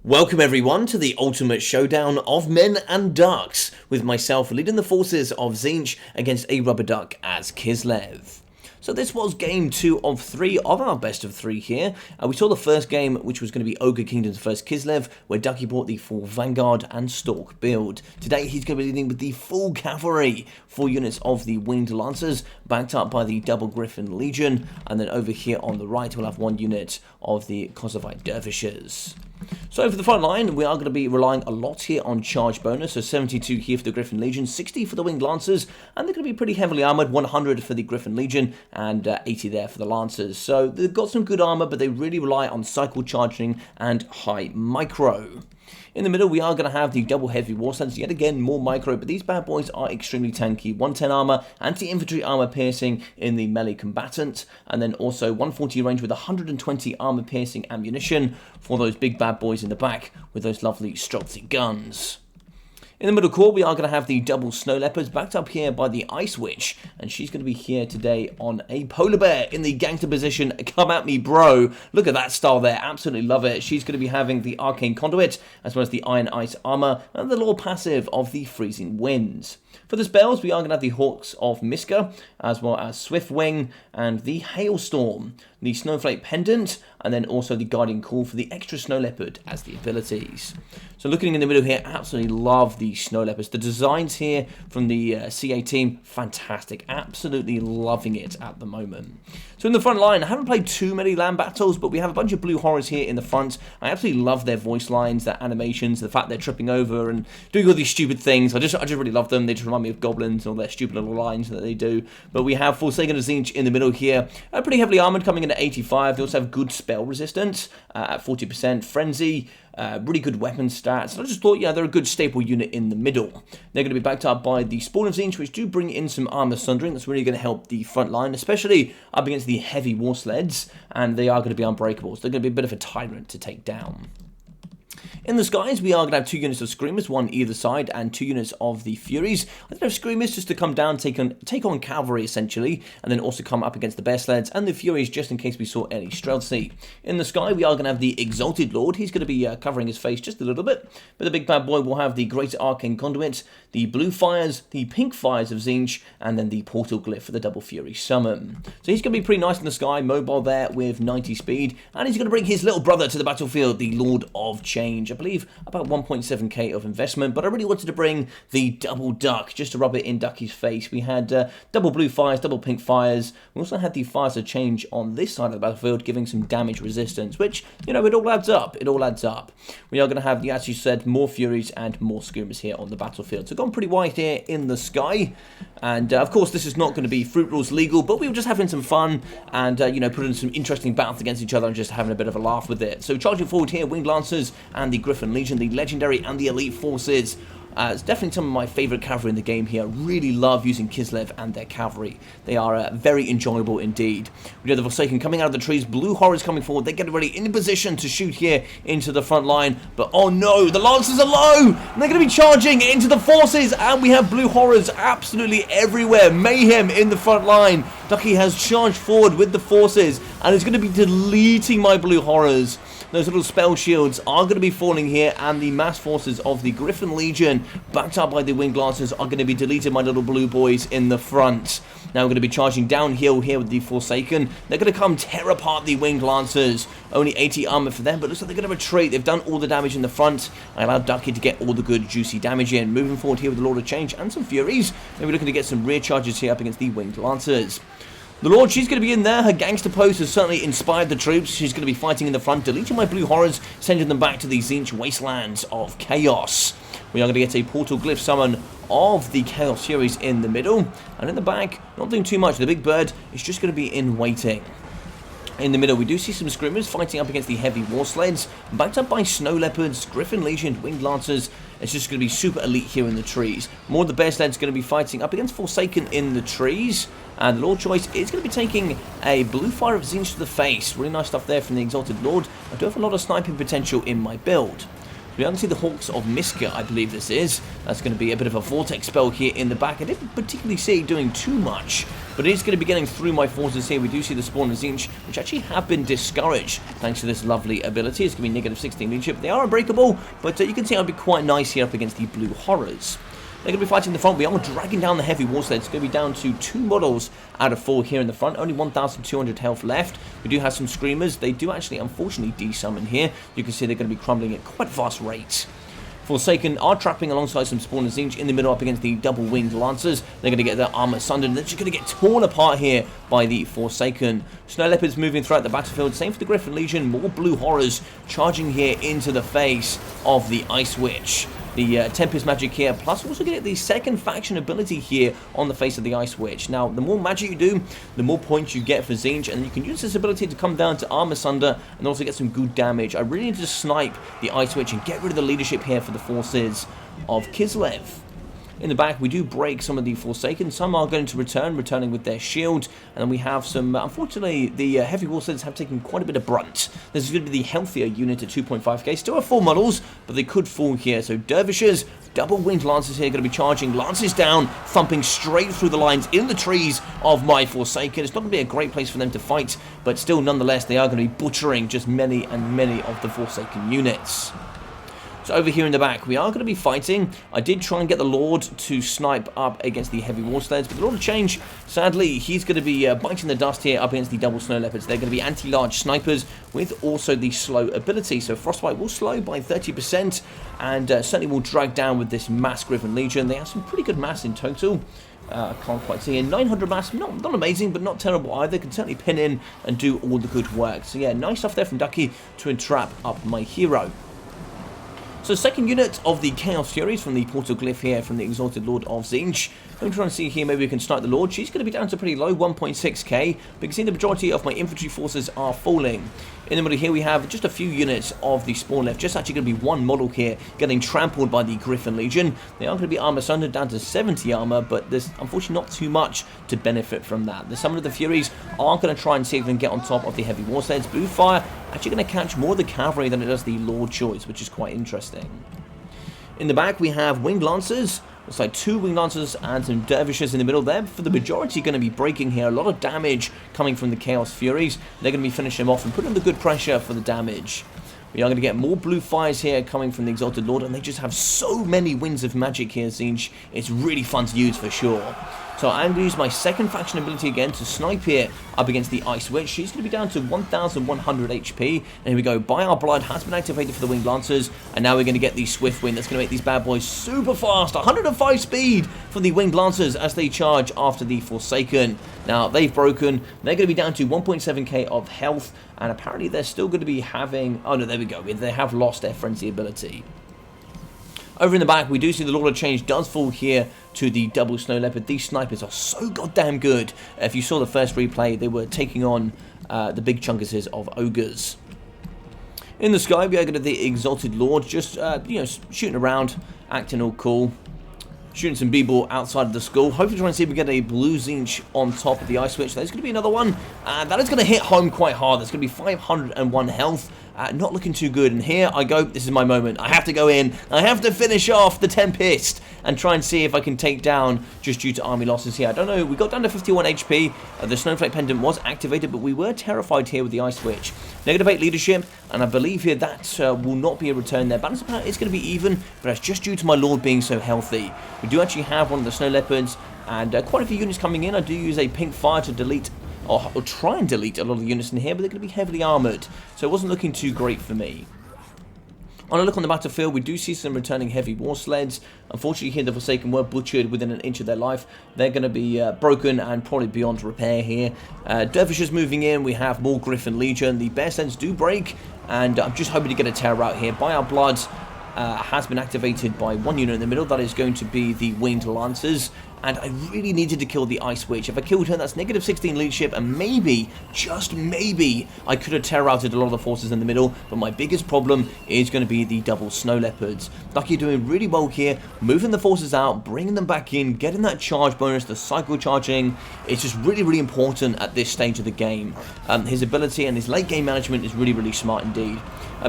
Welcome everyone to the ultimate showdown of men and ducks, with myself leading the forces of Tzeentch against a rubber duck as Kislev. So this was game 2 of 3 of our best of 3 here. We saw the first game, which was going to be Ogre Kingdoms vs Kislev, where Ducky brought the full Vanguard and Stalk build. Today he's going to be leading with the full cavalry, 4 units of the Winged Lancers, backed up by the double Griffin Legion, and then over here on the right we'll have 1 unit of the Kosovite Dervishes. So for the front line, we are going to be relying a lot here on charge bonus, so 72 here for the Griffin Legion, 60 for the Winged Lancers, and they're going to be pretty heavily armoured, 100 for the Griffin Legion, and 80 there for the Lancers. So they've got some good armour, but they really rely on cycle charging and high micro. In the middle, we are going to have the double heavy war sleds, yet again more micro, but these bad boys are extremely tanky. 110 armor, anti-infantry armor piercing in the melee combatant, and then also 140 range with 120 armor piercing ammunition for those big bad boys in the back with those lovely Streltsy guns. In the middle core, we are going to have the double Snow Leopards, backed up here by the Ice Witch, and she's going to be here today on a Polar Bear in the gangster position. Come at me, bro. Look at that style there. Absolutely love it. She's going to be having the Arcane Conduit, as well as the Iron Ice Armor, and the lore passive of the Freezing Winds. For the spells, we are going to have the Hawks of Miska, as well as Swift Wing, and the Hailstorm, the Snowflake Pendant, and then also the Guardian Call for the extra Snow Leopard as the abilities. So looking in the middle here, absolutely love the Snow Leopards. The designs here from the CA team, fantastic. Absolutely loving it at the moment. So in the front line, I haven't played too many land battles, but we have a bunch of blue horrors here in the front. I absolutely love their voice lines, their animations, the fact they're tripping over and doing all these stupid things. I just really love them. They just remind me of goblins and all their stupid little lines that they do. But we have Forsaken of Tzeentch in the middle here. Pretty heavily armored, coming in at 85. They also have good spell resistance at 40%. Frenzy. Really good weapon stats. And I just thought, yeah, they're a good staple unit in the middle. They're going to be backed up by the Spawn of Tzeentch, which do bring in some armor sundering. That's really going to help the front line, especially up against the heavy war sleds. And they are going to be unbreakable, so they're going to be a bit of a tyrant to take down. In the skies, we are going to have 2 units of Screamers, 1 either side, and 2 units of the Furies. I think Screamers just to come down, take on cavalry, essentially, and then also come up against the Bear Sleds, and the Furies just in case we saw any Streltsy. In the sky, we are going to have the Exalted Lord. He's going to be covering his face just a little bit, but the big bad boy will have the Great Arcane Conduit, the Blue Fires, the Pink Fires of Tzeentch, and then the Portal Glyph for the Double Fury Summon. So he's going to be pretty nice in the sky, mobile there with 90 speed, and he's going to bring his little brother to the battlefield, the Lord of Change. I believe about 1.7k of investment, but I really wanted to bring the double duck just to rub it in Ducky's face. We had double blue fires, double pink fires. We also had the fires of change on this side of the battlefield, giving some damage resistance, which, you know, it all adds up. It all adds up. We are going to have, as you said, more Furies and more Screamers here on the battlefield. So gone pretty wide here in the sky, and of course this is not going to be Fruit Rules legal, but we were just having some fun and you know, putting some interesting battles against each other and just having a bit of a laugh with it. So charging forward here, Winged Lancers and the Griffin Legion, the Legendary and the Elite Forces. It's definitely some of my favourite cavalry in the game here. I really love using Kislev and their cavalry. They are very enjoyable indeed. We have the Forsaken coming out of the trees. Blue Horrors coming forward. They get ready in position to shoot here into the front line. But oh no, the Lancers are low! And they're going to be charging into the forces. And we have Blue Horrors absolutely everywhere. Mayhem in the front line. Ducky has charged forward with the forces and is going to be deleting my Blue Horrors. Those little spell shields are going to be falling here, and the mass forces of the Griffin Legion, backed up by the Winged Lancers, are going to be deleting my little blue boys in the front. Now we're going to be charging downhill here with the Forsaken. They're going to come tear apart the Winged Lancers. Only 80 armor for them, but looks like they're going to retreat. They've done all the damage in the front. I allowed Ducky to get all the good juicy damage in. Moving forward here with the Lord of Change and some Furies. Maybe looking to get some rear charges here up against the Winged Lancers. The Lord, she's going to be in there. Her gangster pose has certainly inspired the troops. She's going to be fighting in the front, deleting my Blue Horrors, sending them back to the Tzeentch Wastelands of Chaos. We are going to get a Portal Glyph summon of the Chaos Furies in the middle. And in the back, not doing too much. The big bird is just going to be in waiting. In the middle, we do see some Screamers fighting up against the heavy war sleds, backed up by Snow Leopards, Griffin Legion, Winged Lancers. It's just going to be super elite here in the trees. More of the Bear Sleds going to be fighting up against Forsaken in the trees. And the Lord Choice is going to be taking a Blue Fire of Tzeentch to the face. Really nice stuff there from the Exalted Lord. I do have a lot of sniping potential in my build. We can see the Hawks of Miska, I believe this is. That's going to be a bit of a vortex spell here in the back. I didn't particularly see it doing too much, but it is going to be getting through my forces here. We do see the spawn of Tzeentch, which actually have been discouraged thanks to this lovely ability. It's going to be -16 leadership. They are unbreakable, but you can see I'll be quite nice here up against the Blue Horrors. They're going to be fighting in the front. We are dragging down the heavy war sleds. It's going to be down to 2 models out of 4 here in the front. Only 1,200 health left. We do have some screamers. They do actually, unfortunately, desummon here. You can see they're going to be crumbling at quite fast rates. Forsaken are trapping alongside some spawn and Tzeentch in the middle up against the double-winged Lancers. They're going to get their armor sundered. They're just going to get torn apart here by the Forsaken. Snow Leopards moving throughout the battlefield. Same for the Griffin Legion. More Blue Horrors charging here into the face of the Ice Witch. The Tempest magic here, plus also get the second faction ability here on the face of the Ice Witch. Now, the more magic you do, the more points you get for Tzeentch, and you can use this ability to come down to armor sunder and also get some good damage. I really need to snipe the Ice Witch and get rid of the leadership here for the forces of Kislev. In the back, we do break some of the Forsaken. Some are going to returning with their shield. And then we have some, unfortunately, the heavy war sleds have taken quite a bit of brunt. This is going to be the healthier unit at 2.5k. Still have 4 models, but they could fall here. So Dervishes, double-winged Lancers here, going to be charging. Lances down, thumping straight through the lines in the trees of my Forsaken. It's not going to be a great place for them to fight, but still, nonetheless, they are going to be butchering just many and many of the Forsaken units. So over here in the back, we are going to be fighting. I did try and get the Lord to snipe up against the heavy war sleds, but the Lord of Change, sadly, he's going to be biting the dust here up against the double Snow Leopards. They're going to be anti-large snipers with also the slow ability. So Frostbite will slow by 30% and certainly will drag down with this mass Griffin Legion. They have some pretty good mass in total. I can't quite see. 900 mass, not amazing, but not terrible either. Can certainly pin in and do all the good work. So yeah, nice stuff there from Ducky to entrap up my hero. So second unit of the Chaos Furies from the Portal Glyph here from the Exalted Lord of Tzeentch. I'm trying to see here, maybe we can snipe the Lord. She's going to be down to pretty low, 1.6k. But you can see the majority of my infantry forces are falling. In the middle here, we have just a few units of the spawn left. Just actually going to be 1 model here getting trampled by the Griffin Legion. They are going to be armor sundered down to 70 armor, but there's unfortunately not too much to benefit from that. The Summon of the Furies are going to try and see if they can get on top of the heavy war sleds. Blue Fire actually going to catch more of the cavalry than it does the Lord Choice, which is quite interesting. In the back, we have Winged Lancers. Looks like 2 Winged Lancers and some Dervishes in the middle there. For the majority, going to be breaking here. A lot of damage coming from the Chaos Furies. They're going to be finishing them off and putting the good pressure for the damage. We are going to get more blue fires here coming from the Exalted Lord, and they just have so many winds of magic here, Tzeentch. It's really fun to use for sure. So I'm going to use my second faction ability again to snipe here up against the Ice Witch. She's going to be down to 1,100 HP. And here we go. By Our Blood has been activated for the Winged Lancers. And now we're going to get the Swift Wind. That's going to make these bad boys super fast. 105 speed for the Winged Lancers as they charge after the Forsaken. Now, they've broken. They're going to be down to 1.7k of health. And apparently they're still going to be having... Oh, no, there we go. They have lost their Frenzy ability. Over in the back, we do see the Lord of Change does fall here to the double Snow Leopard. These snipers are so goddamn good. If you saw the first replay, they were taking on the big chunkuses of Ogres. In the sky, we are going to the Exalted Lord, just, you know, shooting around, acting all cool. Shooting some b-ball outside of the skull. Hopefully trying to see if we get a blue Tzeentch on top of the Ice Witch. There's going to be another one. That is going to hit home quite hard. There's going to be 501 health. Not looking too good. And here I go. This is my moment. I have to go in. I have to finish off the Tempest and try and see if I can take down just due to army losses here. I don't know. We got down to 51 HP. The Snowflake Pendant was activated, but we were terrified here with the Ice Witch. Negative 8 leadership, and I believe here that will not be a return there. Balance of power is going to be even, but that's just due to my Lord being so healthy. We do actually have one of the Snow Leopards, and quite a few units coming in. I do use a pink fire to delete, or try and delete a lot of the units in here, but they're going to be heavily armoured, so it wasn't looking too great for me. On a look on the battlefield, we do see some returning heavy war sleds. Unfortunately, here the Forsaken were butchered within an inch of their life. They're going to be broken and probably beyond repair here. Dervishes moving in. We have more Griffin Legion. The bear sleds do break, and I'm just hoping to get a terror out here. By Our Blood has been activated by one unit in the middle. That is going to be the Winged Lancers. and I really needed to kill the Ice Witch. If I killed her, that's negative 16 leadership, and maybe, just maybe, I could have terror-routed a lot of the forces in the middle, but my biggest problem is going to be the double Snow Leopards. Ducky doing really well here, moving the forces out, bringing them back in, getting that charge bonus, the cycle charging. It's just really, really important at this stage of the game. His ability and his late game management is really, really smart indeed.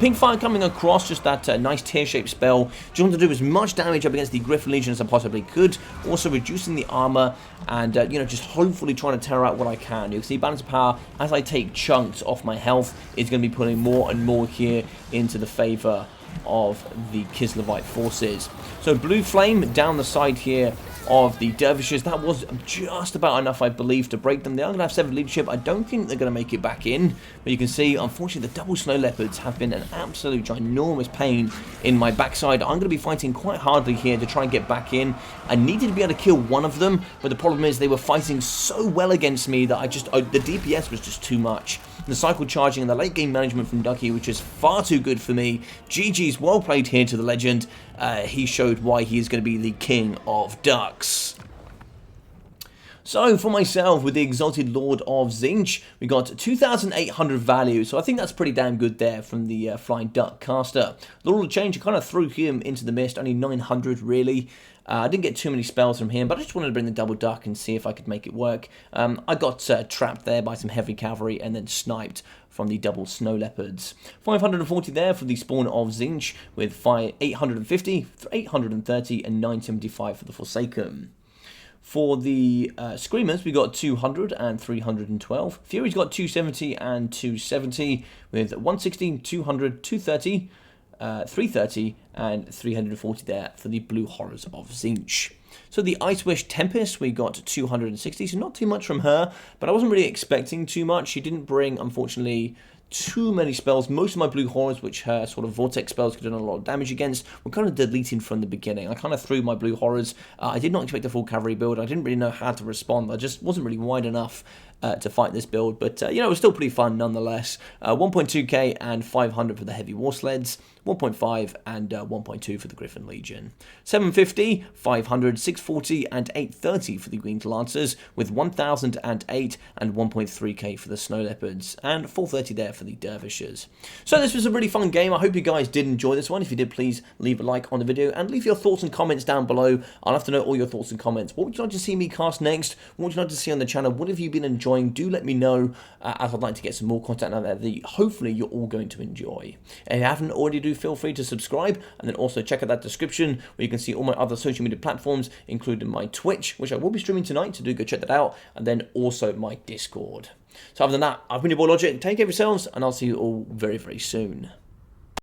Pink Fire coming across, just that nice tear-shaped spell. Just want to do as much damage up against the Griffin Legion as I possibly could. Also reducing the armor and, you know, just hopefully trying to tear out what I can. You can see balance of power, as I take chunks off my health, is going to be putting more and more here into the favor of the Kislevite forces. So Blue Flame down the side here of the Dervishes. That was just about enough, I believe, to break them. They are going to have 7 leadership. I don't think they're going to make it back in. But you can see, unfortunately, the double Snow Leopards have been an absolute ginormous pain in my backside. I'm going to be fighting quite hardly here to try and get back in. I needed to be able to kill one of them, but the problem is they were fighting so well against me that the DPS was just too much. The cycle charging and the late game management from Ducky, which is far too good for me. GG's well played here to the legend. He showed why he is going to be the king of ducks. So for myself, with the Exalted Lord of Tzeentch, we got 2,800 value. So I think that's pretty damn good there from the Flying Duck caster. Lord of Change, I kind of threw him into the mist, only 900 really. I didn't get too many spells from him, but I just wanted to bring the double duck and see if I could make it work. I got trapped there by some heavy cavalry and then sniped from the double Snow Leopards. 540 there for the spawn of Tzeentch, with 850, 830, and 975 for the Forsaken. For the Screamers, we got 200 and 312. Fury's got 270 and 270, with 116, 200, 230, 330 and 340 there for the Blue Horrors of Tzeentch. So the Ice Wish Tempest, we got 260, so not too much from her, but I wasn't really expecting too much. She didn't bring, unfortunately, too many spells. Most of my Blue Horrors, which her sort of Vortex spells could do a lot of damage against, were kind of deleting from the beginning. I kind of threw my Blue Horrors. I did not expect a full cavalry build. I didn't really know how to respond. I just wasn't really wide enough to fight this build, but you know, it was still pretty fun nonetheless. 1.2k and 500 for the Heavy War Sleds, 1.5 and 1.2 for the Griffin Legion. 750, 500, 640 and 830 for the Winged Lancers, with 1,008 and 1.3k for the Snow Leopards, and 430 there for the Dervishes. So this was a really fun game. I hope you guys did enjoy this one. If you did, please leave a like on the video and leave your thoughts and comments down below. I'll have to know all your thoughts and comments. What would you like to see me cast next? What would you like to see on the channel? What have you been enjoying? Do let me know, as I'd like to get some more content out there that hopefully you're all going to enjoy. And if you haven't already, do feel free to subscribe, and then also check out that description where you can see all my other social media platforms, including my Twitch, which I will be streaming tonight, so do go check that out, and then also my Discord. So other than that, I've been your boy Logic. Take care of yourselves, and I'll see you all very, very soon.